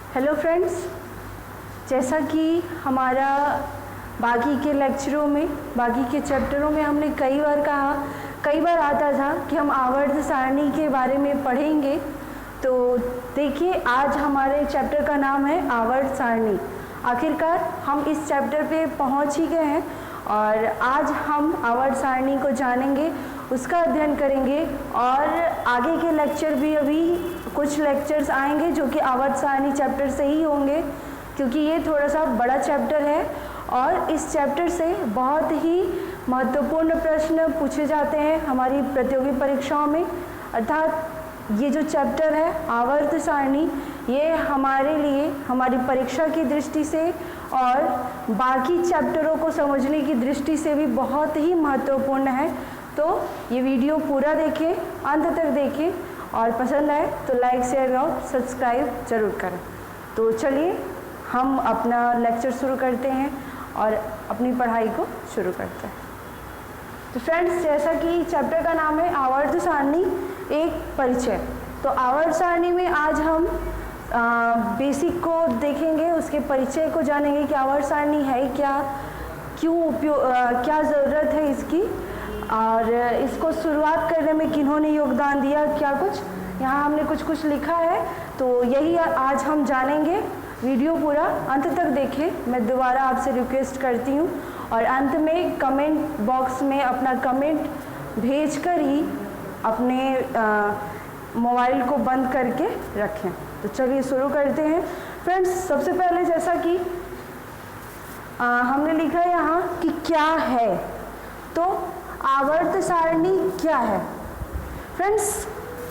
Hello friends, जैसा कि हमारा बाकी के लेक्चरों में, बाकी के चैप्टरों में हमने कई बार आता था कि हम आवर्त सारणी के बारे में पढ़ेंगे। तो देखिए, आज हमारे चैप्टर का नाम है आवर्त सारणी। आखिरकार हम इस चैप्टर पे पहुंच ही गए हैं और आज हम आवर्त सारणी को जानेंगे, उसका अध्ययन करेंगे और आगे के लेक्चर भी अभी कुछ लेक्चर्स आएंगे जो कि आवर्त सारणी चैप्टर से ही होंगे, क्योंकि ये थोड़ा सा बड़ा चैप्टर है और इस चैप्टर से बहुत ही महत्वपूर्ण प्रश्न पूछे जाते हैं हमारी प्रतियोगी परीक्षाओं में। अर्थात ये जो चैप्टर है आवर्त सारणी, ये हमारे लिए हमारी परीक्षा की दृष्टि से और बाकी चैप्टरों को समझने की दृष्टि से भी बहुत ही महत्वपूर्ण है। तो ये वीडियो पूरा देखें, अंत तक देखें और पसंद आए तो लाइक, शेयर और सब्सक्राइब जरूर करें। तो चलिए हम अपना लेक्चर शुरू करते हैं और अपनी पढ़ाई को शुरू करते हैं। तो फ्रेंड्स, जैसा कि चैप्टर का नाम है आवर्त सारणी एक परिचय, तो आवर्त सारणी में आज हम बेसिक को देखेंगे, उसके परिचय को जानेंगे कि आवर्त सारणी है क्या, क्यों क्या ज़रूरत है इसकी और इसको शुरुआत करने में किन्होंने योगदान दिया, क्या कुछ यहाँ हमने कुछ लिखा है। तो यही आज हम जानेंगे। वीडियो पूरा अंत तक देखें, मैं दोबारा आपसे रिक्वेस्ट करती हूँ, और अंत में कमेंट बॉक्स में अपना कमेंट भेजकर ही अपने मोबाइल को बंद करके रखें। तो चलिए शुरू करते हैं। फ्रेंड्स, सबसे पहले जैसा कि हमने लिखा है यहाँ कि क्या है, तो आवर्त सारणी क्या है। फ्रेंड्स,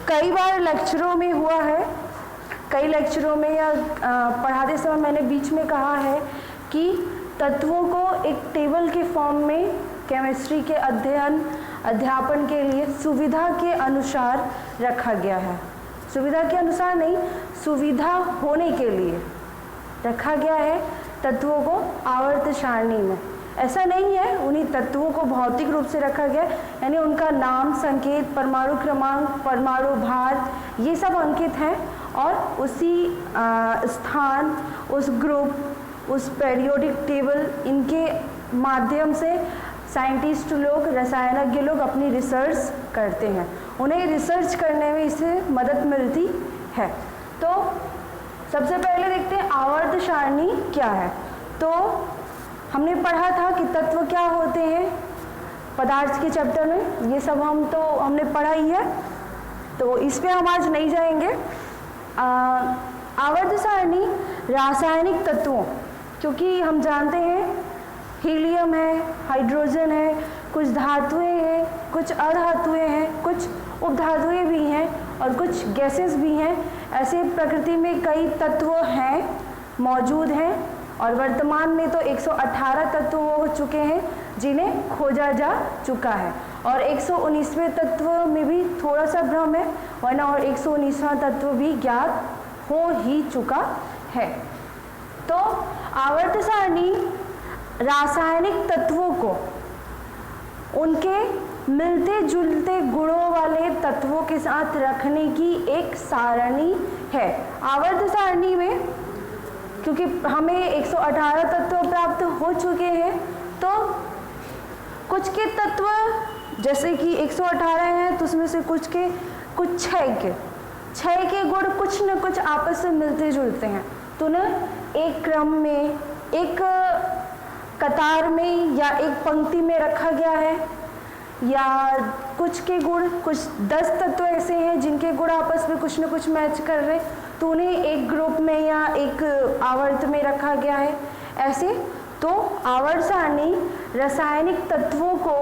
कई बार लेक्चरों में हुआ है, कई लेक्चरों में या पढ़ाते समय मैंने बीच में कहा है कि तत्वों को एक टेबल के फॉर्म में केमिस्ट्री के अध्यापन के लिए सुविधा के अनुसार रखा गया है। सुविधा के अनुसार नहीं, सुविधा होने के लिए रखा गया है तत्वों को आवर्त सारणी में। ऐसा नहीं है उन्हीं तत्वों को भौतिक रूप से रखा गया, यानी उनका नाम, संकेत, परमाणु क्रमांक, परमाणु भार, ये सब अंकित हैं और उसी स्थान, उस ग्रुप, उस पेरियोडिक टेबल, इनके माध्यम से साइंटिस्ट लोग, रसायनज्ञ लोग अपनी रिसर्च करते हैं। उन्हें रिसर्च करने में इससे मदद मिलती है। तो सबसे पहले देखते हैं आवर्त सारणी क्या है। तो हमने पढ़ा था कि तत्व क्या होते हैं पदार्थ के चैप्टर में, ये सब हमने पढ़ा ही है, तो इस पे हम आज नहीं जाएंगे। आवर्त सारणी रासायनिक तत्वों, क्योंकि हम जानते हैं हीलियम है, हाइड्रोजन है, कुछ धातुएं हैं, कुछ अधातुएं हैं, कुछ उपधातुएं भी हैं और कुछ गैसेस भी हैं। ऐसे प्रकृति में कई तत्व हैं, मौजूद हैं और वर्तमान में तो 118 तत्व हो चुके हैं जिन्हें खोजा जा चुका है और 119वें तत्व में भी थोड़ा सा भ्रम है, वरना और 119वां तत्व भी ज्ञात हो ही चुका है। तो आवर्त सारणी रासायनिक तत्वों को उनके मिलते जुलते गुणों वाले तत्वों के साथ रखने की एक सारणी है। आवर्त सारणी में क्योंकि हमें 118 तत्व प्राप्त हो चुके हैं, तो कुछ के तत्व जैसे कि 118 हैं तो उसमें से कुछ 6 के गुण कुछ न कुछ आपस में मिलते जुलते हैं, तो उन्हें एक क्रम में, एक कतार में या एक पंक्ति में रखा गया है। या कुछ के गुण, कुछ 10 तत्व ऐसे हैं जिनके गुण आपस में कुछ न कुछ मैच कर रहे, तो उन्हें एक ग्रुप में या एक आवर्त में रखा गया है। ऐसे तो आवर्त सारणी रासायनिक तत्वों को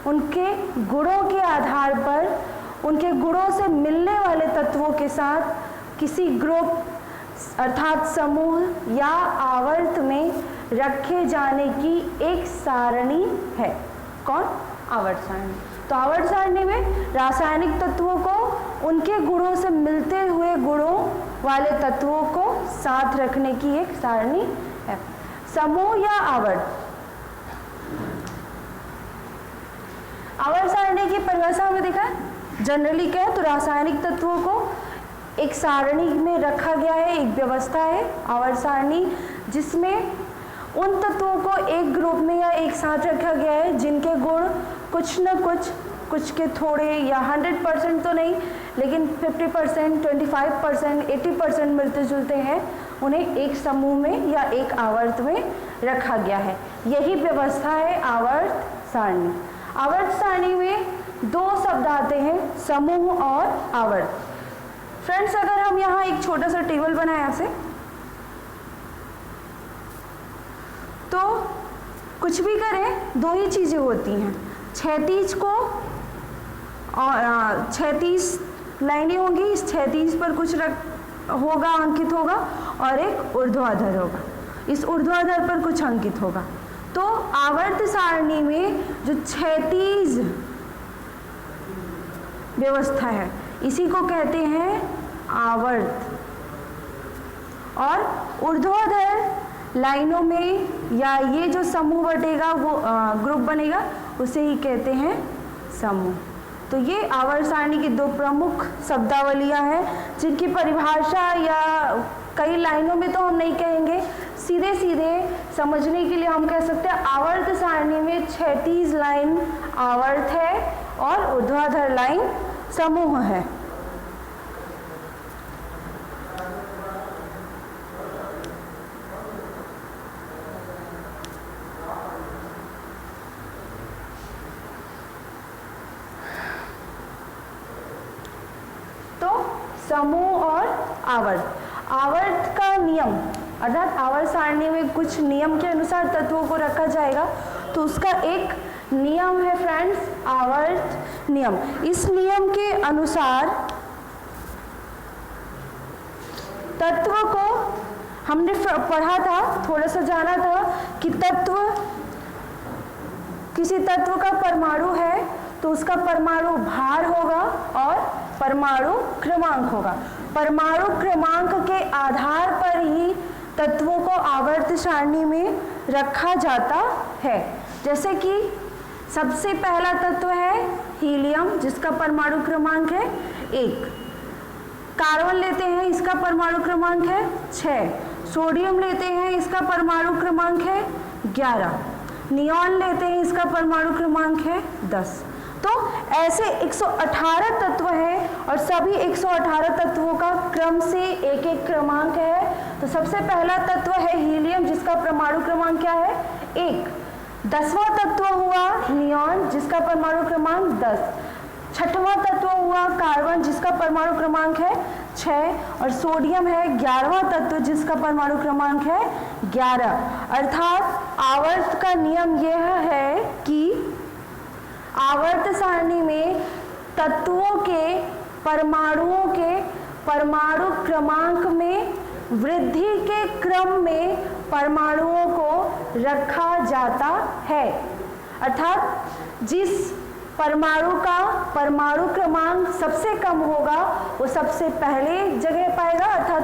उनके गुणों के आधार पर, उनके गुणों से मिलने वाले तत्वों के साथ किसी ग्रुप अर्थात समूह या आवर्त में रखे जाने की एक सारणी है। कौन? आवर्त सारणी। तो आवर्त सारणी में रासायनिक तत्वों को उनके गुणों से मिलते हुए गुणों वाले तत्वों को साथ रखने की एक सारणी है। समूह या आवर्त। आवर्त सारणी की परिभाषा में देखा जनरली क्या है, तो रासायनिक तत्वों को एक सारणी में रखा गया है, एक व्यवस्था है आवर्त सारणी, जिसमें उन तत्वों को एक ग्रुप में या एक साथ रखा गया है जिनके गुण कुछ न कुछ के थोड़े या 100% तो नहीं, लेकिन 50%, 25%, 80% मिलते जुलते हैं, उन्हें एक समूह में या एक आवर्त में रखा गया है। यही व्यवस्था है आवर्त सारणी। आवर्त सारणी में दो शब्द आते हैं, समूह और आवर्त। फ्रेंड्स, अगर हम यहाँ एक छोटा सा टेबल बनाए ऐसे, तो कुछ भी करें दो ही चीज़ें होती हैं, क्षैतिज को और 36 लाइनें होंगी, इस 36 पर कुछ होगा, अंकित होगा, और एक ऊर्ध्वाधर होगा, इस ऊर्ध्वाधर पर कुछ अंकित होगा। तो आवर्त सारणी में जो क्षैतिज व्यवस्था है इसी को कहते हैं आवर्त, और ऊर्ध्वाधर लाइनों में या ये जो समूह बटेगा, वो ग्रुप बनेगा, उसे ही कहते हैं समूह। तो ये आवर्त सारणी की दो प्रमुख शब्दावलियां हैं, जिनकी परिभाषा या कई लाइनों में तो हम नहीं कहेंगे, सीधे सीधे समझने के लिए हम कह सकते हैं आवर्त सारणी में क्षैतिज लाइन आवर्त है और ऊर्ध्वाधर लाइन समूह है। समूह और आवर्त। आवर्त का नियम अर्थात आवर्त सारणी में कुछ नियम के अनुसार तत्वों को रखा जाएगा, तो उसका एक नियम है फ्रेंड्स, आवर्त नियम। इस नियम के अनुसार तत्व को हमने पढ़ा था, थोड़ा सा जाना था कि तत्व, किसी तत्व का परमाणु है तो उसका परमाणु भार होगा और परमाणु क्रमांक होगा। परमाणु क्रमांक के आधार पर ही तत्वों को आवर्त सारणी में रखा जाता है। जैसे कि सबसे पहला तत्व है हीलियम, जिसका परमाणु क्रमांक है 1। कार्बन लेते हैं, इसका परमाणु क्रमांक है 6। सोडियम लेते हैं, इसका परमाणु क्रमांक है 11। नियॉन लेते हैं, इसका परमाणु क्रमांक है 10। तो ऐसे 118 तत्व हैं और सभी 118 तत्वों का क्रम से एक एक क्रमांक है। तो सबसे पहला तत्व है हीलियम, जिसका परमाणु क्रमांक क्या है 1। 10वां तत्व हुआ नियॉन, जिसका परमाणु क्रमांक 10। 6वां तत्व हुआ कार्बन, जिसका परमाणु क्रमांक है 6। और सोडियम है 11वां तत्व, जिसका परमाणु क्रमांक है 11। अर्थात आवर्त का नियम यह है कि आवर्त सारणी में तत्वों के परमाणुओं के परमाणु क्रमांक में वृद्धि के क्रम में परमाणुओं को रखा जाता है। अर्थात जिस परमाणु का परमाणु क्रमांक सबसे कम होगा वो सबसे पहले जगह पाएगा, अर्थात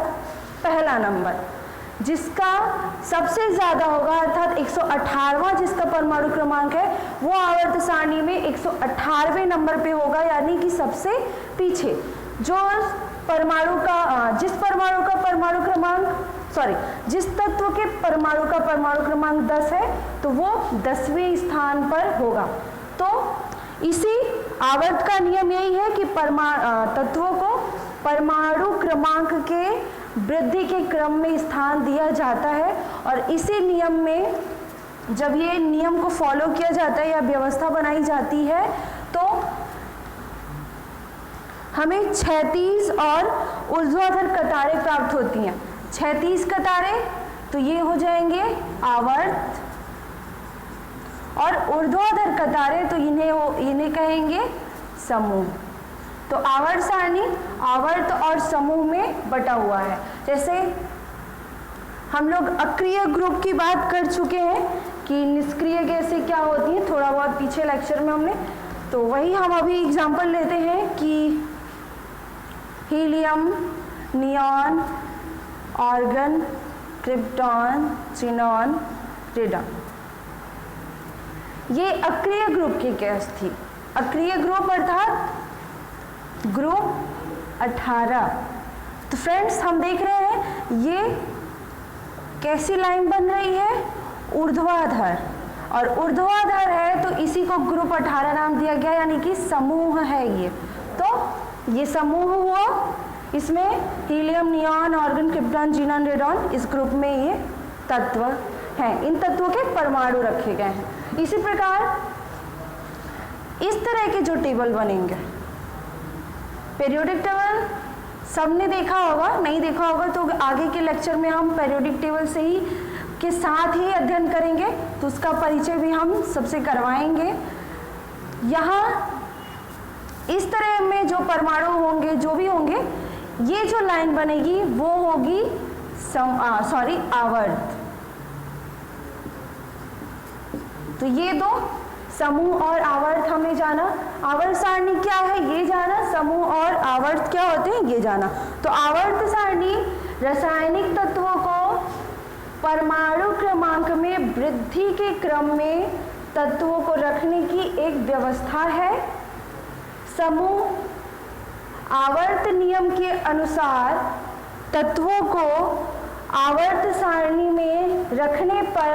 पहला नंबर। जिसका सबसे ज़्यादा होगा अर्थात 118वां जिसका परमाणु क्रमांक है, वो आवर्त सारणी में 118वें नंबर पे होगा, यानी कि सबसे पीछे। जो परमाणु का जिस तत्व के परमाणु का परमाणु क्रमांक 10 है तो वो 10वें स्थान पर होगा। तो इसी आवर्त का नियम यही है कि तत्वों को परमाणु क्रमांक के वृद्धि के क्रम में स्थान दिया जाता है। और इसी नियम में जब ये नियम को फॉलो किया जाता है या व्यवस्था बनाई जाती है तो हमें क्षैतिज और ऊर्ध्वाधर कतारें प्राप्त होती हैं। क्षैतिज कतारें तो ये हो जाएंगे आवर्त, और ऊर्ध्वाधर कतारें तो इन्हें कहेंगे समूह। तो आवर्त सारणी आवर्त और समूह में बटा हुआ है। जैसे हम लोग अक्रिय ग्रुप की बात कर चुके हैं कि निष्क्रिय गैसें क्या होती हैं, थोड़ा बहुत पीछे लेक्चर में हमने, तो वही हम अभी एग्जांपल लेते हैं कि helium, neon, argon, krypton, xenon, radon, ये अक्रिय ग्रुप की गैस थी। अक्रिय ग्रुप अर्थात ग्रुप 18। तो फ्रेंड्स हम देख रहे हैं ये कैसी लाइन बन रही है, ऊर्ध्वाधर, और ऊर्ध्वाधर है तो इसी को ग्रुप 18 नाम दिया गया, यानी कि समूह है ये। तो ये समूह हुआ, इसमें helium, neon, argon, krypton, xenon, radon, इस ग्रुप में ये तत्व हैं। इन तत्वों के परमाणु रखे गए हैं। इसी प्रकार इस तरह के जो टेबल बनेंगे, पीरियोडिक टेबल सबने देखा होगा, नहीं देखा होगा तो आगे के लेक्चर में हम पीरियोडिक टेबल से ही के साथ ही अध्ययन करेंगे, तो उसका परिचय भी हम सबसे करवाएंगे। यहाँ इस तरह में जो परमाणु होंगे, जो भी होंगे, ये जो लाइन बनेगी वो होगी आवर्त। तो ये दो समूह और आवर्त हमने जाना। आवर्त सारणी क्या है ये जाना, समूह और आवर्त क्या होते हैं ये जाना। तो आवर्त सारणी रासायनिक तत्वों को परमाणु क्रमांक में वृद्धि के क्रम में तत्वों को रखने की एक व्यवस्था है। समूह आवर्त नियम के अनुसार तत्वों को आवर्त सारणी में रखने पर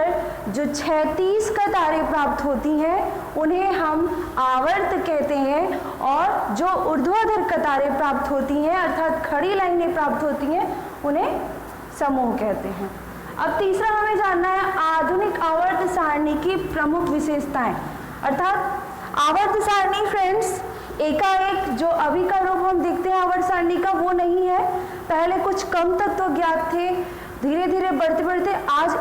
जो 36 कतारें प्राप्त होती हैं उन्हें हम आवर्त कहते हैं, और जो ऊर्ध्वाधर कतारें प्राप्त होती हैं अर्थात खड़ी लाइनें प्राप्त होती हैं उन्हें समूह कहते हैं। अब तीसरा हमें जानना है आधुनिक आवर्त सारणी की प्रमुख विशेषताएं। अर्थात आवर्त सारणी फ्रेंड्स एकाएक जो अभी का रूप हम देखते हैं आवर्त सारणी का वो नहीं है। पहले कुछ कम तत्व ज्ञात थे, धीरे धीरे बढ़ते बढ़ते आज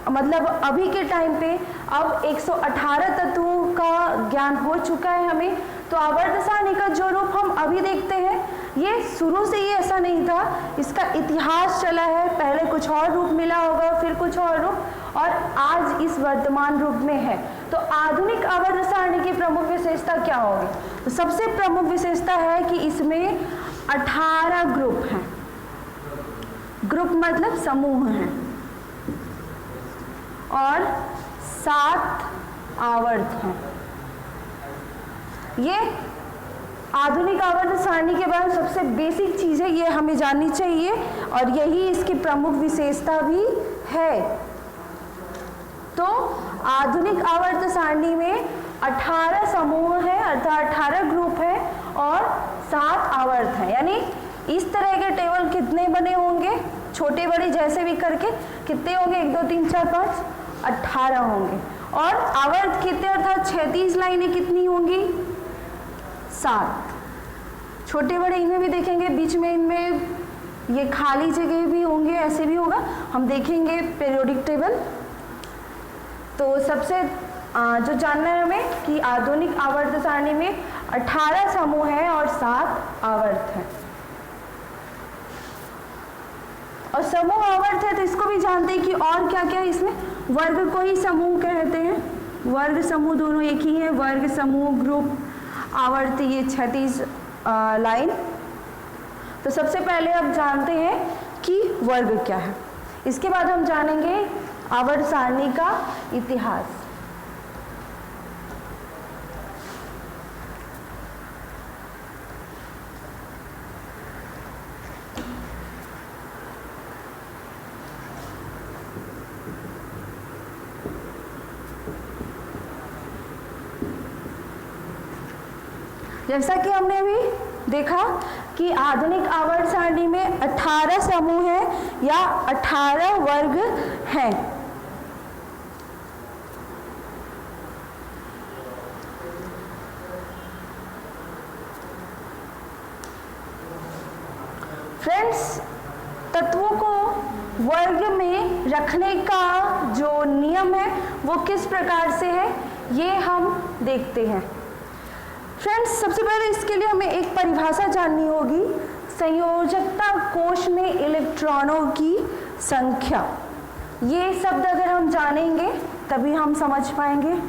मतलब अभी के टाइम पे अब 118 तत्वों का ज्ञान हो चुका है हमें। तो आवर्त सारणी का जो रूप हम अभी देखते हैं ये शुरू से ही ऐसा नहीं था, इसका इतिहास चला है। पहले कुछ और रूप मिला होगा, फिर कुछ और रूप, और आज इस वर्तमान रूप में है। तो आधुनिक आवर्त सारणी की प्रमुख विशेषता क्या होगी? तो सबसे प्रमुख विशेषता है कि इसमें 18 ग्रुप हैं। ग्रुप मतलब समूह हैं, और 7 आवर्त हैं। ये आधुनिक आवर्त सारणी के बारे में सबसे बेसिक चीज़ है, ये हमें जाननी चाहिए, और यही इसकी प्रमुख विशेषता भी है। तो आधुनिक आवर्त सारणी में 18 समूह है अर्थात 18 ग्रुप है और 7 आवर्त हैं। यानी इस तरह के टेबल कितने बने होंगे, छोटे बड़े जैसे भी करके कितने होंगे, 1 2 3 4 5 18 होंगे। और आवर्त कितने अर्थात 36 लाइनें कितनी होंगी, 7। छोटे बड़े इनमें भी देखेंगे, बीच में इनमें ये खाली जगह भी होंगे, ऐसे भी होगा, हम देखेंगे पीरियोडिक टेबल। तो सबसे जो जानना है हमें कि आधुनिक आवर्त सारणी में 18 समूह हैं और 7 आवर्त हैं। और समूह आवर्त है तो इसको भी जानते हैं कि और क्या क्या है इसमें। वर्ग को ही समूह कहते हैं, वर्ग समूह दोनों एक ही है। वर्ग समूह ग्रुप आवर्त ये 36 लाइन। तो सबसे पहले अब जानते हैं कि वर्ग क्या है, इसके बाद हम जानेंगे आवर्त सारणी का इतिहास। जैसा कि हमने अभी देखा कि आधुनिक आवर्त सारणी में 18 समूह हैं या 18 वर्ग हैं। फ्रेंड्स, तत्वों को वर्ग में रखने का जो नियम है वो किस प्रकार से है ये हम देखते हैं। फ्रेंड्स, सबसे पहले इसके लिए हमें एक परिभाषा जाननी होगी, संयोजकता कोश में इलेक्ट्रॉनों की संख्या। ये शब्द अगर हम जानेंगे तभी हम समझ पाएंगे।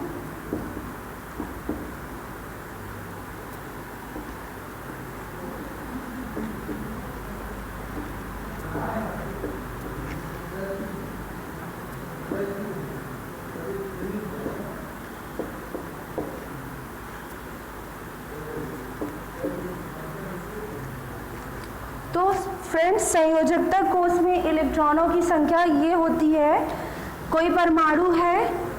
तो फ्रेंड्स, संयोजकता कोष में इलेक्ट्रॉनों की संख्या ये होती है, कोई परमाणु है,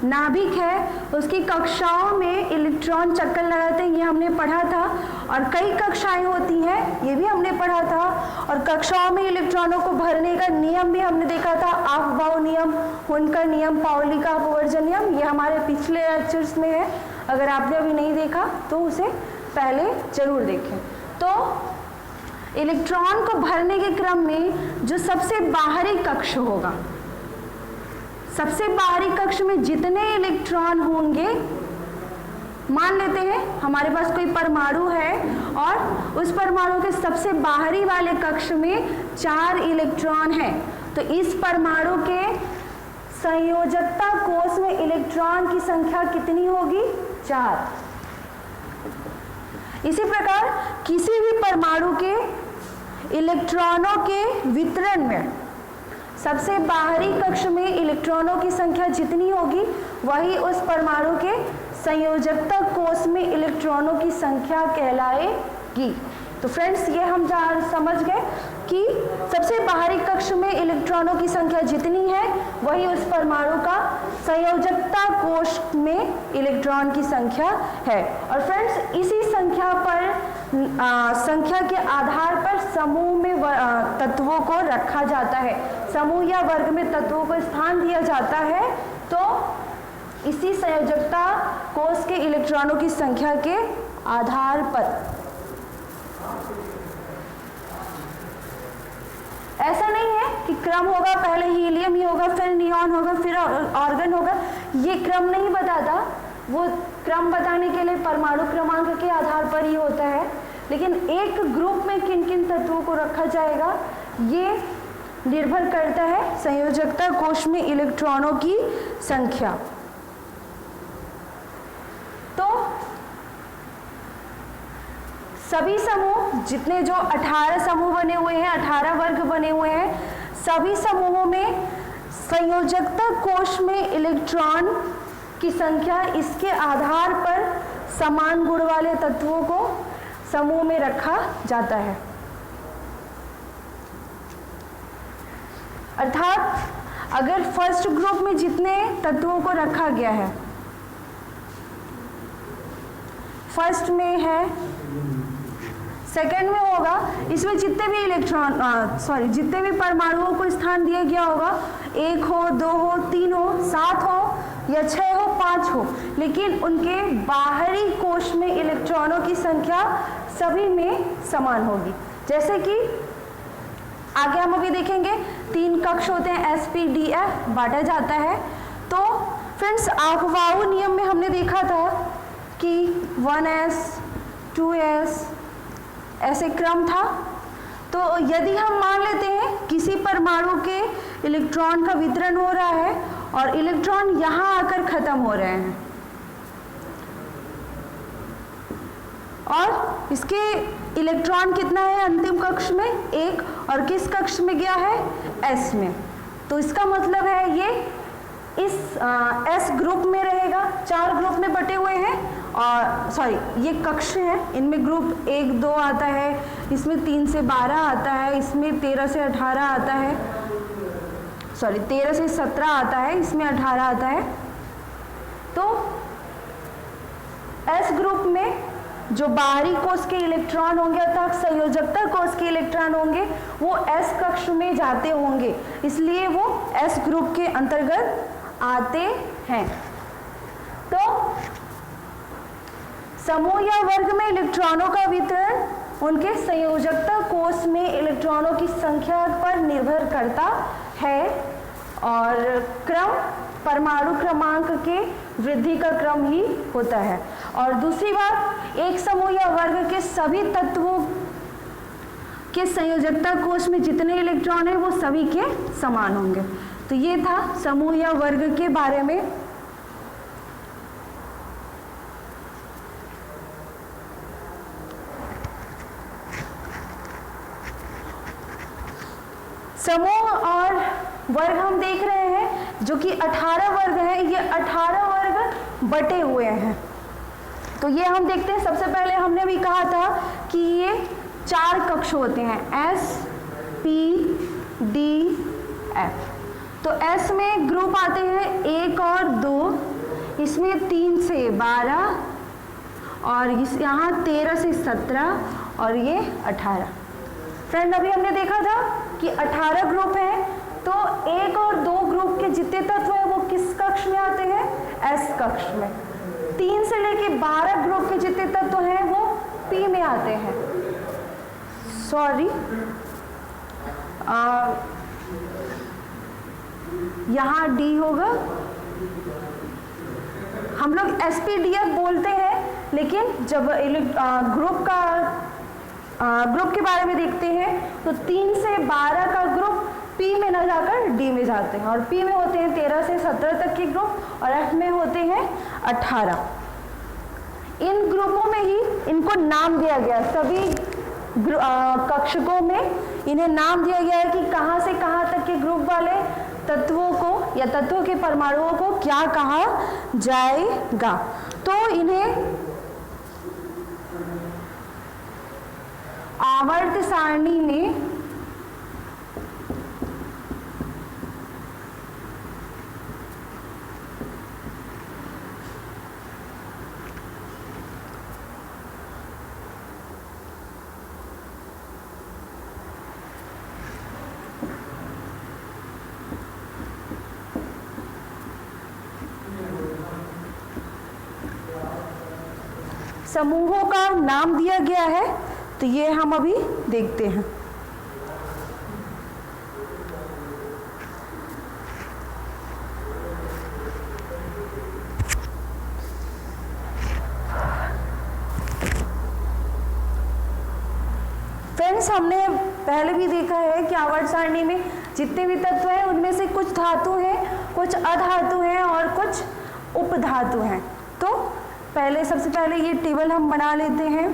नाभिक है, उसकी कक्षाओं में इलेक्ट्रॉन चक्कर लगाते हैं, ये हमने पढ़ा था। और कई कक्षाएं होती हैं, ये भी हमने पढ़ा था। और कक्षाओं में इलेक्ट्रॉनों को भरने का नियम भी हमने देखा था, अफबाउ नियम, हुनकर नियम, पाउली का अपवर्जन नियम, ये हमारे पिछले लेक्चर्स में है। अगर आपने अभी नहीं देखा तो उसे पहले जरूर देखें। तो इलेक्ट्रॉन को भरने के क्रम में जो सबसे बाहरी कक्ष होगा, सबसे बाहरी कक्ष में जितने इलेक्ट्रॉन होंगे, मान लेते हैं हमारे पास कोई परमाणु है और उस परमाणु के सबसे बाहरी वाले कक्ष में 4 इलेक्ट्रॉन हैं, तो इस परमाणु के संयोजकता कोष में इलेक्ट्रॉन की संख्या कितनी होगी? 4। इसी प्रकार किसी भी परमाणु के इलेक्ट्रॉनों के वितरण में सबसे बाहरी कक्ष में इलेक्ट्रॉनों की संख्या जितनी होगी, वही उस परमाणु के संयोजकता कोष में इलेक्ट्रॉनों की संख्या कहलाएगी। तो फ्रेंड्स, ये हम समझ गए कि सबसे बाहरी कक्ष में इलेक्ट्रॉनों की संख्या जितनी है, वही उस परमाणु का संयोजकता कोष में इलेक्ट्रॉन की संख्या है। और फ्रेंड्स, इसी संख्या के आधार पर समूह में तत्वों को रखा जाता है, समूह या वर्ग में तत्वों को स्थान दिया जाता है। तो इसी संयोजकता कोष के इलेक्ट्रॉनों की संख्या के आधार पर, ऐसा नहीं है कि क्रम होगा, पहले हीलियम ही होगा, फिर नियॉन होगा, फिर ऑर्गन होगा, ये क्रम नहीं बताता। वो क्रम बताने के लिए परमाणु क्रमांक के आधार पर ही होता है, लेकिन एक ग्रुप में किन किन तत्वों को रखा जाएगा ये निर्भर करता है संयोजकता कोष में इलेक्ट्रॉनों की संख्या। तो सभी समूह, जितने जो 18 समूह बने हुए हैं, 18 वर्ग बने हुए हैं, सभी समूहों में संयोजकता कोष में इलेक्ट्रॉन की संख्या इसके आधार पर समान गुण वाले तत्वों को समूह में रखा जाता है। अर्थात अगर फर्स्ट ग्रुप में जितने तत्वों को रखा गया है, फर्स्ट में है, सेकेंड में होगा, इसमें जितने भी जितने भी परमाणुओं को स्थान दिया गया होगा, 1 हो, 2 हो, 3 हो, 7 हो या 6 हो, 5 हो, लेकिन उनके बाहरी कोष में इलेक्ट्रॉनों की संख्या सभी में समान होगी। जैसे कि आगे हम अभी देखेंगे 3 कक्ष होते हैं, sp-df बांटा जाता है। तो फ्रेंड्स, अफबाउ नियम में हमने देखा था कि 1s 2s ऐसे क्रम था। तो यदि हम मान लेते हैं किसी परमाणु के इलेक्ट्रॉन का वितरण हो रहा है और इलेक्ट्रॉन यहाँ आकर खत्म हो रहे हैं और इसके इलेक्ट्रॉन कितना है अंतिम कक्ष में? 1, और किस कक्ष में गया है? s में। तो इसका मतलब है ये इस s ग्रुप में रहेगा, 4 ग्रुप में बटे हुए हैं, और ये कक्ष हैं, इनमें ग्रुप 1 2 आता है, इसमें 3 से 12 आता है, इसमें 13 से 18 आता है, 13 से 17 आता है, इसमें 18 आता है। तो s ग्रुप में जो बाहरी कोष के इलेक्ट्रॉन होंगे अर्थात संयोजकता कोष के इलेक्ट्रॉन होंगे, वो s कक्ष में जाते होंगे, इसलिए वो s ग्रुप के अंतर्गत आते हैं। तो समूह या वर्ग में इलेक्ट्रॉनों का वितरण उनके संयोजकता कोष में इलेक्ट्रॉनों की संख्या पर निर्भर करता है, और क्रम परमाणु क्रमांक के वृद्धि का क्रम ही होता है। और दूसरी बात, एक समूह या वर्ग के सभी तत्वों के संयोजकता कोष में जितने इलेक्ट्रॉन हैं वो सभी के समान होंगे। तो ये था समूह या वर्ग के बारे में। समूह और वर्ग हम देख रहे हैं, जो कि 18 वर्ग हैं, ये 18 वर्ग बटे हुए हैं। तो ये हम देखते हैं, सबसे पहले हमने भी कहा था कि ये 4 कक्ष होते हैं, S, P, D, F। तो S में ग्रुप आते हैं 1 और 2, इसमें 3 से 12 और इस यहाँ 13 से 17 और ये 18। फ्रेंड अभी हमने देखा था कि 18 ग्रुप है, तो 1 और 2 ग्रुप के जितने तत्व हैं वो किस कक्ष में आते हैं? S कक्ष में। 3 से लेके 12 ग्रुप के जितने तत्व हैं वो P में आते हैं। सॉरी, यहाँ D होगा। हम लोग SPDF बोलते हैं, लेकिन जब ग्रुप के बारे में देखते हैं तो 3 से 12 का ग्रुप P में न जाकर D में जाते हैं, और P में होते हैं 13 से 17 तक के ग्रुप और F में होते हैं 18। इन ग्रुपों में ही इनको नाम दिया गया, सभी कक्षकों में इन्हें नाम दिया गया है कि कहाँ से कहाँ तक के ग्रुप वाले तत्वों को या तत्वों के परमाणुओं को क्या कहा जाएगा। तो इन्हें आवर्त सारणी में समूहों का नाम दिया गया है, तो ये हम अभी देखते हैं। फ्रेंड्स, हमने पहले भी देखा है कि आवर्त सारणी में जितने भी तत्व हैं उनमें से कुछ धातु हैं, कुछ अधातु हैं और कुछ उपधातु हैं। तो सबसे पहले ये टेबल हम बना लेते हैं।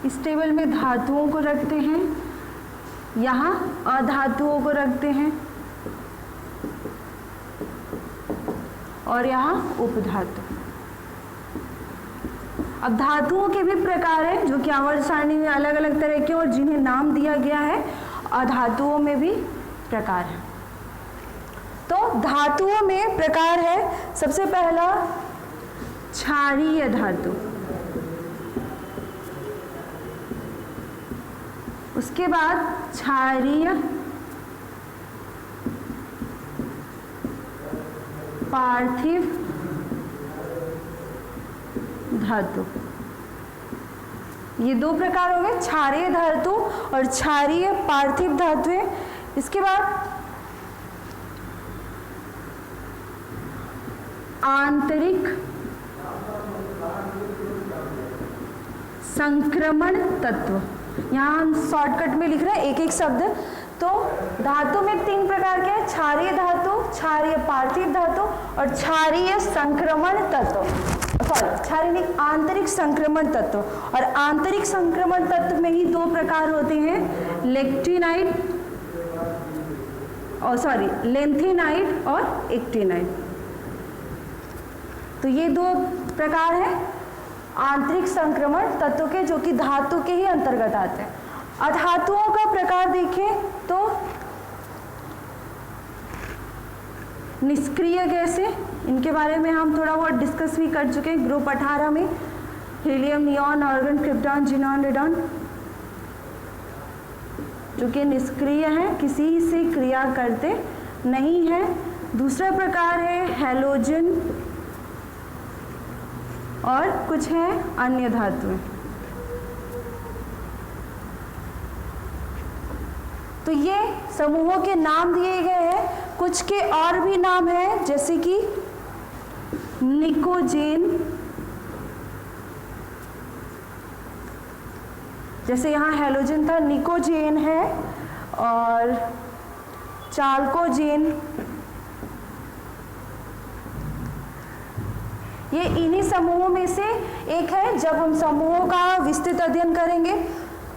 इस टेबल में धातुओं को रखते हैं, यहाँ अधातुओं को रखते हैं और यहाँ उपधातु। अब धातुओं के भी प्रकार हैं जो कि आवर्त सारणी में अलग अलग तरह के और जिन्हें नाम दिया गया है। अधातुओं में भी प्रकार है। तो धातुओं में प्रकार है, सबसे पहला क्षारीय धातु, उसके बाद क्षारीय पार्थिव धातु। ये 2 प्रकार हो गए, क्षारीय धातु और क्षारीय पार्थिव धातु है। इसके बाद आंतरिक संक्रमण तत्व। यहाँ हम शॉर्टकट में लिख रहे हैं एक एक शब्द। तो धातु में 3 प्रकार के हैं, क्षारीय धातु, क्षारीय पार्थिव धातु और क्षारीय संक्रमण तत्व। क्षारीय नहीं, आंतरिक संक्रमण तत्व। और आंतरिक संक्रमण तत्व में ही 2 प्रकार होते हैं, लेंथेनाइट और एक्टिनाइट। तो ये 2 प्रकार हैं आंतरिक संक्रमण तत्व के, जो कि धातु के ही अंतर्गत आते हैं। अधातुओं का प्रकार देखें तो निष्क्रिय गैसें, इनके बारे में हम थोड़ा बहुत डिस्कस भी कर चुके हैं ग्रुप 18 में। Helium, neon, argon, krypton, xenon, radon, जो कि निष्क्रिय हैं, किसी से क्रिया करते नहीं हैं। दूसरा प्रकार है हैलोजन और कुछ हैं अन्य धातुएं। तो ये समूहों के नाम दिए गए हैं। कुछ के और भी नाम हैं, जैसे कि निकोजेन, जैसे यहाँ हैलोजन था, निकोजेन है, और चाल्कोजेन। ये इन्हीं समूहों में से एक है। जब हम समूहों का विस्तृत अध्ययन करेंगे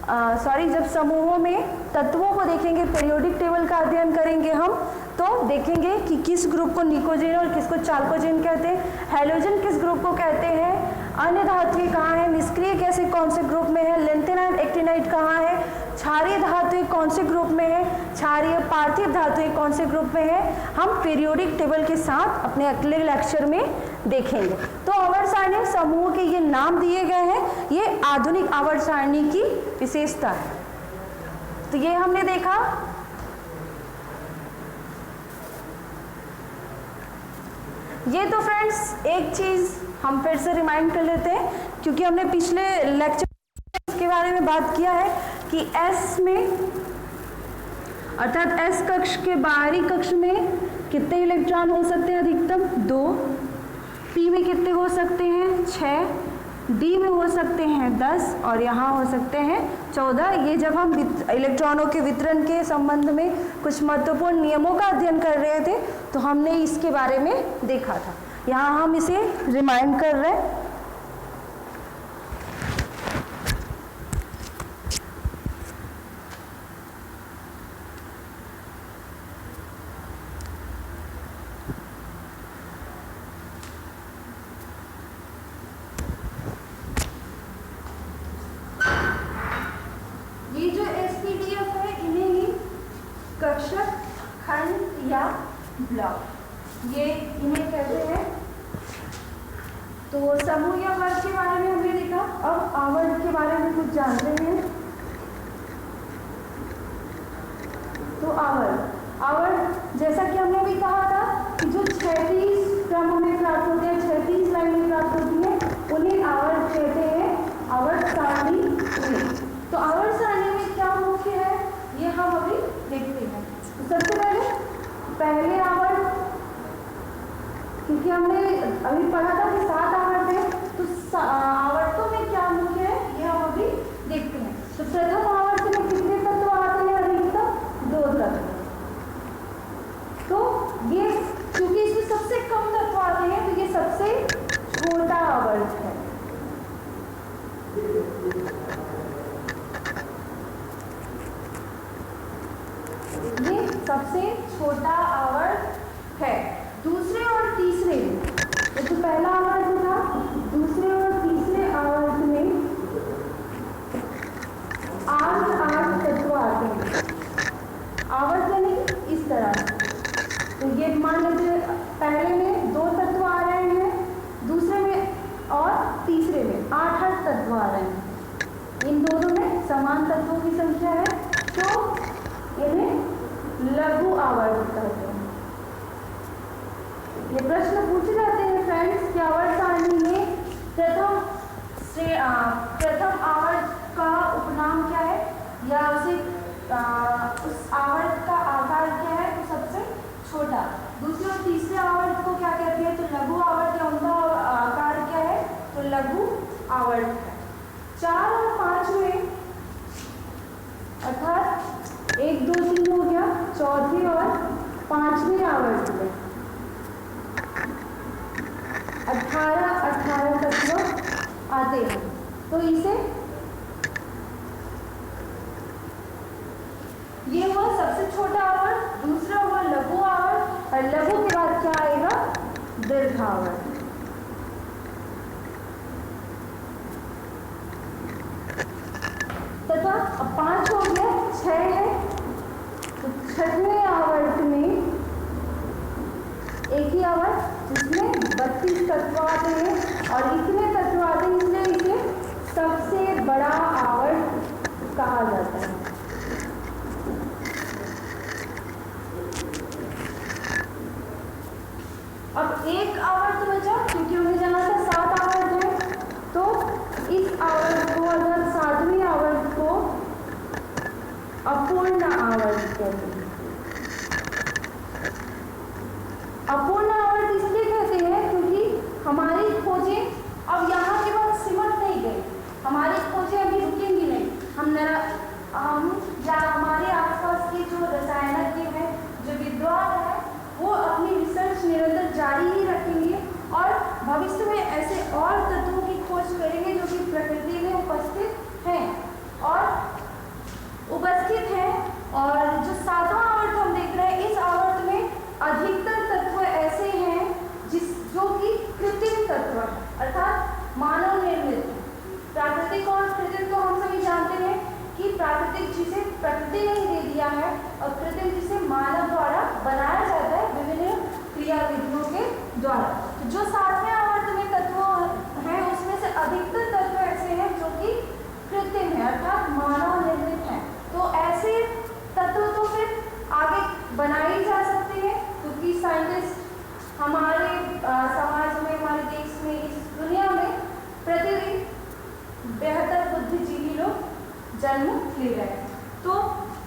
जब समूहों में तत्वों को देखेंगे, पीरियोडिक टेबल का अध्ययन करेंगे हम, तो देखेंगे कि किस ग्रुप को निकोजेन और किसको चाल्कोजेन कहते हैं, हैलोजन किस ग्रुप को कहते हैं, अन्य धातुएं कहाँ है, निष्क्रिय कैसे कौन से ग्रुप में है, लेंथेनाइट एक्टिनाइट कहाँ है, क्षारीय धातुएं कौन से ग्रुप में है, क्षारीय पार्थिव धातुएं कौन से ग्रुप में है, हम पीरियोडिक टेबल के साथ अपने अगले लेक्चर में देखेंगे। तो आवर्त सारणी समूह के ये नाम दिए गए हैं, ये आधुनिक आवर्त सारणी की विशेषता है। तो ये हमने देखा। ये तो फ्रेंड्स एक चीज हम फिर से रिमाइंड कर लेते हैं, क्योंकि हमने पिछले लेक्चर के बारे में बात किया है कि S में अर्थात S कक्ष के बाहरी कक्ष में कितने इलेक्ट्रॉन हो सकते हैं, अधिकतम 2, P में कितने हो सकते हैं 6, D में हो सकते हैं 10 और यहाँ हो सकते हैं 14। ये जब हम इलेक्ट्रॉनों के वितरण के संबंध में कुछ महत्वपूर्ण नियमों का अध्ययन कर रहे थे तो हमने इसके बारे में देखा था। यहाँ हम इसे रिमाइंड कर रहे हैं। ये जो SPDF है इन्हें ही कक्षक, खंड या ब्लॉक ये इन्हें कहते हैं। तो समूह या वर्ग के बारे में हमने देखा। अब आवर्त के बारे में कुछ जानते हैं। तो आवर्त जैसा कि हमने अभी कहा था कि जो 36 क्रम हमें प्राप्त होते हैं, 36 लाइनें प्राप्त होती हैं, उन्हें आवर्त कहते हैं, आवर्त सारणी में। तो आवर्त सारणी में क्या मुख्य है ये हम अभी देखते हैं। तो सबसे पहले आवर्त, क्योंकि हमने अभी पढ़ा था कि 7 आवर्त है, तो आवर्तों में क्या मुख्य है ये हम अभी देखते हैं। तो प्रथम आवर्त में कितने तत्व आते हैं, अधिकतम 2 तत्व। तो ये क्योंकि इसमें सबसे कम तत्व आते हैं तो ये सबसे छोटा आवर्त है। ये सबसे छोटा आवर्त है। दूसरे और तीसरे, तो पहला आवर्त था, दूसरे और तीसरे आवर्त में 8 तत्व आते हैं। आवर्त यानी इस तरह से। तो ये मान लीजिए पहले में 2 तत्व आ रहे हैं, दूसरे में और तीसरे में 8 तत्व आ रहे हैं। इन दोनों में समान तत्वों की संख्या है तो इन्हें लघु आवर्त कहते हैं। ये प्रश्न पूछे जाते हैं फ्रेंड्स कि आवर्त सारणी में प्रथम आवर्त का उपनाम क्या है या उसे उस आवर्त का आकार क्या है, तो सबसे छोटा। दूसरे और तीसरे आवर्त को क्या कहते हैं, तो लघु आवर्त या उनका आकार क्या है, तो लघु आवर्त है। 4 और 5 में अर्थात 1, 2, 3 हो गया, चौथे और 5वें आवर्त में 18 तत्व आते हैं। तो इसे ये हुआ सबसे छोटा आवर्त, दूसरा हुआ लघु आवर्त और लघु के बाद क्या आएगा, दीर्घ आवर्त। तथा अब 5 हो गया, 6 है। तो 6वें आवर्त में एक ही आवर्त जिसमें 32 तत्व आते हैं और इतने तत्व आते हैं इसलिए इसे सबसे बड़ा आवर्त कहा जाता है। अब एक आवर्त बचा, क्योंकि हमने जाना था 7 आवर्त है, तो इस आवर्त को अर्थात 7वें आवर्त को अपूर्ण आवर्त कहते हैं। अपूर्ण आवर्त इसलिए कहते हैं क्योंकि हमारी खोजें अब यहाँ के बाद सिमट नहीं गई, हमारी खोजें अभी रुकेंगी नहीं। हम जन्म ले रहे हैं। तो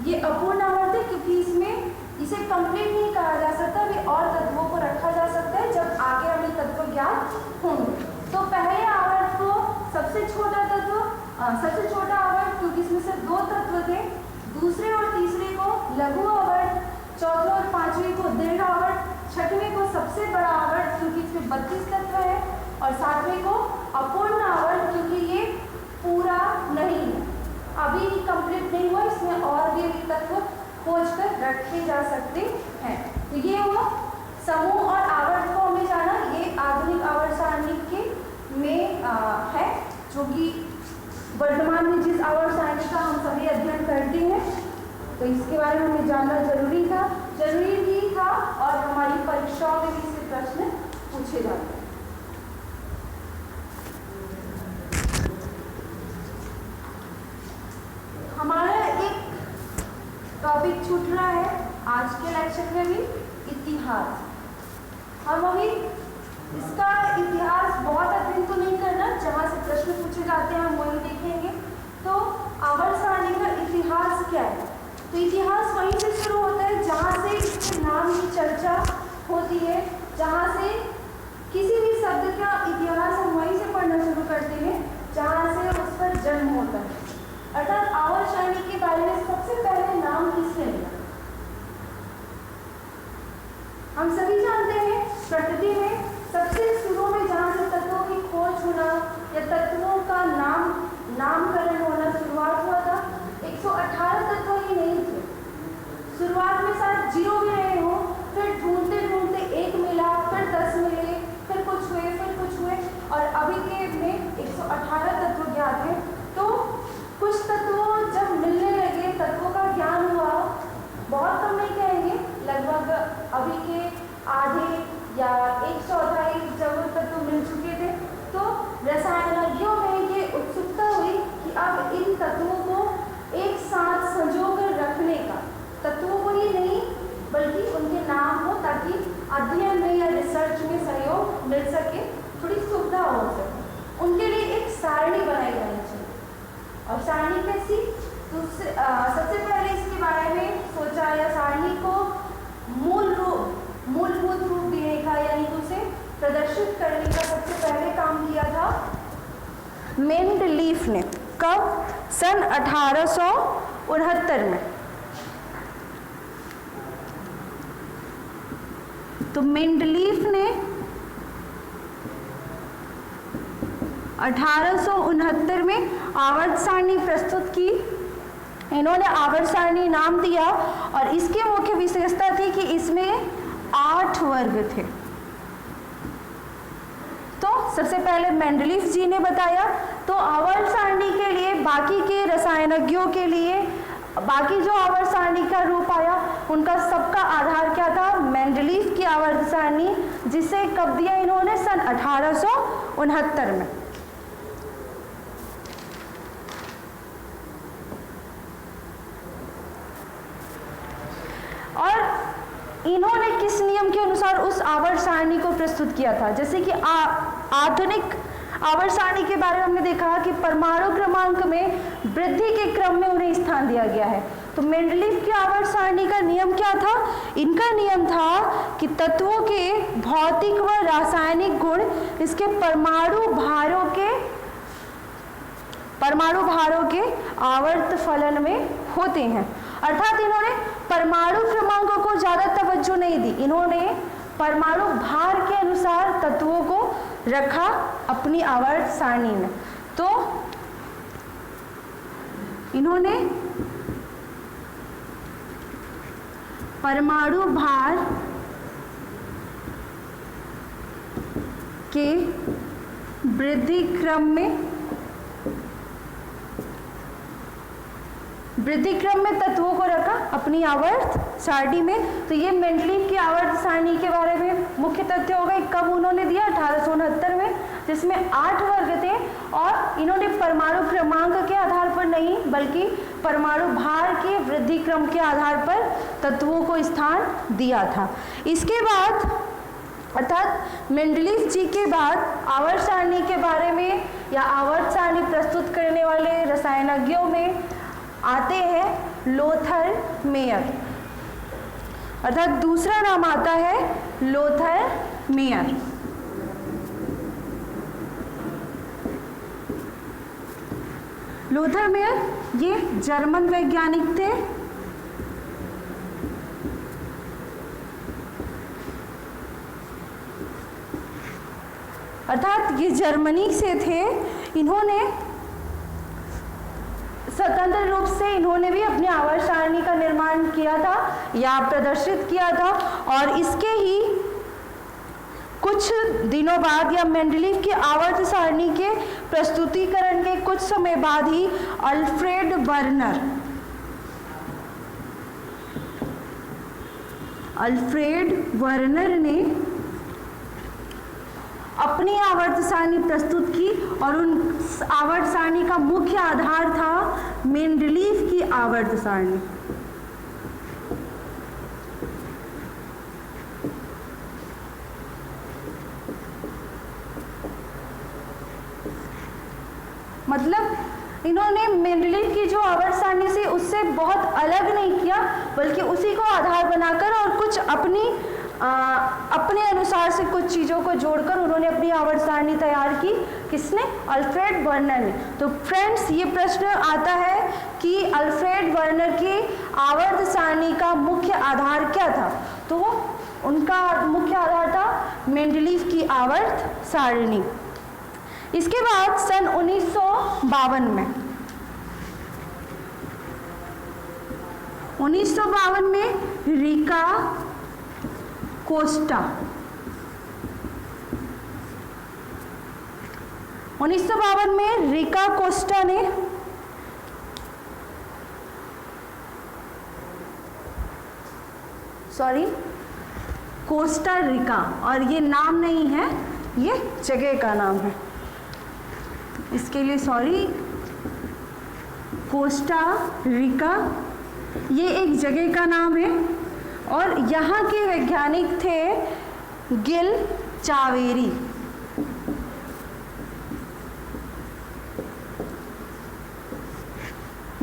ये अपूर्ण आवर्त है क्योंकि इसमें इसे कंप्लीट नहीं कहा जा सकता, भी और तत्वों को रखा जा सकता है जब आगे हमें तत्व ज्ञात होंगे। तो पहले आवर्त को सबसे छोटा तत्व, सबसे छोटा आवर्त क्योंकि इसमें सिर्फ 2 तत्व थे, दूसरे और तीसरे को लघु आवर्त, चौथे और पांचवें को दीर्घ आवर्त, छठवें को सबसे बड़ा आवर्त क्योंकि इसमें 32 तत्व है, और सातवें को अपूर्ण आवर्त क्योंकि ये पूरा नहीं है, अभी कंप्लीट नहीं हुआ, इसमें और भी तत्व खोज कर रखे जा सकते हैं। तो ये हुआ समूह और आवर्त को हमें जाना, ये आधुनिक आवर्त सारणी के में है, जो कि वर्तमान में जिस आवर्त सारणी का हम सभी अध्ययन करते हैं, तो इसके बारे में हमें जानना जरूरी भी था और हमारी परीक्षाओं में भी इससे प्रश्न पूछे जाते हैं। हमारा एक टॉपिक छूट रहा है आज के लेक्चर में भी, इतिहास। हम अभी इसका इतिहास बहुत अध्ययन तो नहीं करना, जहाँ से प्रश्न पूछे जाते हैं हम वही देखेंगे। तो आवर्त सारणी का इतिहास क्या है? तो इतिहास वहीं से शुरू होता है जहाँ से इसके नाम की चर्चा होती है, जहाँ से किसी भी शब्द का इतिहास हम वहीं से पढ़ना शुरू करते हैं जहाँ से उस पर जन्म होता है। अर्थात आवर्त सारणी के बारे में सबसे पहले नाम किसने लिया? हम सभी जानते हैं प्रकृति में सबसे शुरू में जहाँ से तत्वों की खोज होना या तत्वों का नामकरण होना शुरुआत हुआ था, 118 तत्व ही नहीं थे। शुरुआत में शायद 0 भी रहे हो, फिर ढूंढते ढूंढते 1 मिला, फिर 10 मिले, फिर कुछ हुए और अभी के में 118 तत्व ज्ञात हैं। तो कुछ तत्वों जब मिलने लगे, तत्वों का ज्ञान हुआ, बहुत कम नहीं कहेंगे, लगभग अभी के आधे या 1/4 जब तत्व मिल चुके थे, तो रसायनज्ञों में ये उत्सुकता हुई कि अब इन तत्वों को एक साथ संजोकर रखने का, तत्वों को ही नहीं बल्कि उनके नाम हो, ताकि अध्ययन में या रिसर्च में सहयोग मिल सके, थोड़ी सुविधा हो सके। उनके लिए एक सारणी बनाई जानी चाहिए। और सारणी कैसी? सबसे पहले इसके बारे में सोचा या सारणी को मूलभूत रूप देने का, यानी उसे प्रदर्शित करने का सबसे पहले काम किया था मेंडलीफ ने। कब? सन 1869 में। तो मेंडलीफ ने 1869 में आवर्त सारणी प्रस्तुत की। इन्होंने आवर्त सारणी नाम दिया और इसकी मुख्य विशेषता थी कि इसमें 8 वर्ग थे। तो सबसे पहले मेंडलीफ जी ने बताया, तो आवर्त सारणी के लिए बाकी के रसायनज्ञों के लिए बाकी जो आवर्त सारणी का रूप आया, उनका सबका आधार क्या था? मेंडलीफ की आवर्त सारणी, जिसे कब दिया इन्होंने? सन 1869 में। और इन्होंने किस नियम के अनुसार उस आवर्त सारणी को प्रस्तुत किया था? जैसे कि आधुनिक आवर्त सारणी के बारे में हमने देखा कि परमाणु क्रमांक में वृद्धि के क्रम में उन्हें स्थान दिया गया है। तो मेंडलीफ की आवर्त सारणी का नियम क्या था? इनका नियम था कि तत्वों के भौतिक व रासायनिक गुण इसके परमाणु भारों के आवर्त फलन में होते हैं। अर्थात इन्होंने परमाणु क्रमांकों को ज्यादा तवज्जो नहीं दी, इन्होंने परमाणु भार के अनुसार तत्वों को रखा अपनी आवर्त सारणी में। तो इन्होंने परमाणु भार के वृद्धि क्रम में तत्वों को रखा अपनी आवर्त सारणी में। तो ये मेंडलीफ की आवर्त सारणी के बारे में मुख्य तथ्य हो गए। कब उन्होंने दिया? 1869 में, जिसमें 8 वर्ग थे और इन्होंने परमाणु क्रमांक के आधार पर नहीं बल्कि परमाणु भार के वृद्धि क्रम के आधार पर तत्वों को स्थान दिया था। इसके बाद अर्थात मेंडलीफ जी के बाद आवर्त सारणी के बारे में या आवर्त सारणी प्रस्तुत करने वाले रसायनज्ञों में आते हैं लोथर मेयर, अर्थात दूसरा नाम आता है लोथर मेयर। लोथर मेयर ये जर्मन वैज्ञानिक थे। अर्थात ये जर्मनी से थे। इन्होंने स्वतंत्र रूप से इन्होंने भी अपनी आवर्त सारणी का निर्माण किया था या प्रदर्शित किया था, और इसके ही कुछ दिनों बाद या मेंडलीव की आवर्त सारणी के प्रस्तुतिकरण के कुछ समय बाद ही अल्फ्रेड वर्नर ने अपनी आवर्त सारणी प्रस्तुत की, और उन आवर्त सारणी का मुख्य आधार था मेंडलीव की आवर्त सारणी। मतलब इन्होंने मेंडलीव की जो आवर्त सारणी से उससे बहुत अलग नहीं किया, बल्कि उसी को आधार बनाकर और कुछ अपने अनुसार से कुछ चीज़ों को जोड़कर उन्होंने अपनी आवर्त सारणी तैयार की। किसने? अल्फ्रेड वर्नर ने। तो फ्रेंड्स, ये प्रश्न आता है कि अल्फ्रेड वर्नर की आवर्त सारणी का मुख्य आधार क्या था? तो उनका मुख्य आधार था मेंडलीव की आवर्त सारणी। इसके बाद सन 1952 में रिका कोस्टा 1952 में रिका कोस्टा ने कोस्टा रिका, और ये नाम नहीं है, ये जगह का नाम है, इसके लिए सॉरी। कोस्टा रिका ये एक जगह का नाम है, और यहाँ के वैज्ञानिक थे गिल चावेरी।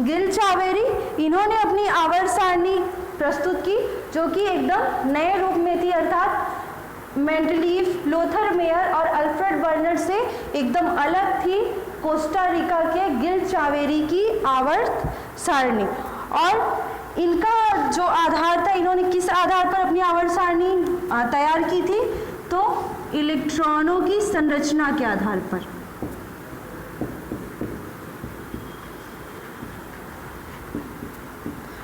गिल चावेरी इन्होंने अपनी आवर्त सारणी प्रस्तुत की, जो कि एकदम नए रूप में थी, अर्थात मेंडलीव, लोथर मेयर और अल्फ्रेड वर्नर से एकदम अलग थी कोस्टा रिका के गिल चावेरी की आवर्त सारणी। और इनका जो आधार था, इन्होंने किस आधार पर अपनी आवर्त सारणी तैयार की थी? तो इलेक्ट्रॉनों की संरचना के आधार पर।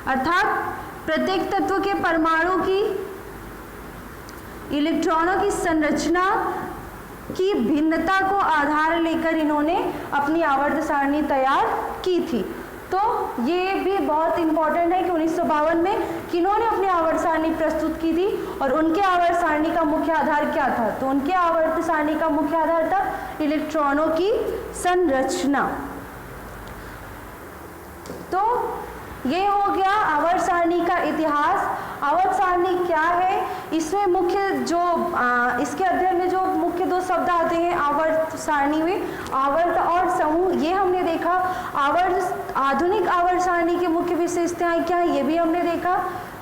अर्थात प्रत्येक तत्व के परमाणु की इलेक्ट्रॉनों की संरचना की भिन्नता को आधार लेकर इन्होंने अपनी आवर्त सारणी तैयार की थी। तो ये भी बहुत इंपॉर्टेंट है कि 1952 में किन्होंने अपनी आवर्त सारणी प्रस्तुत की थी और उनके आवर्त सारणी का मुख्य आधार क्या था? तो उनके आवर्त सारणी का मुख्य आधार था इलेक्ट्रॉनों की संरचना। तो ये हो गया आवर्त सारणी का इतिहास। आवर्त सारणी क्या है? इसमें मुख्य जो इसके अध्ययन में जो मुख्य दो शब्द आते हैं आवर्त सारणी में, आवर्त और समूह, ये हमने देखा। आधुनिक आवर्त सारणी की मुख्य विशेषताएं क्या है, ये भी हमने देखा।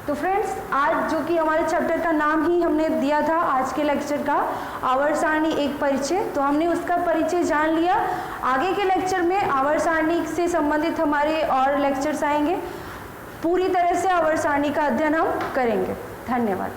तो फ्रेंड्स, आज जो कि हमारे चैप्टर का नाम ही हमने दिया था आज के लेक्चर का, आवर्त सारणी एक परिचय, तो हमने उसका परिचय जान लिया। आगे के लेक्चर में आवर्त सारणी से संबंधित हमारे और लेक्चर्स आएंगे। पूरी तरह से आवर्त सारणी का अध्ययन हम करेंगे। धन्यवाद।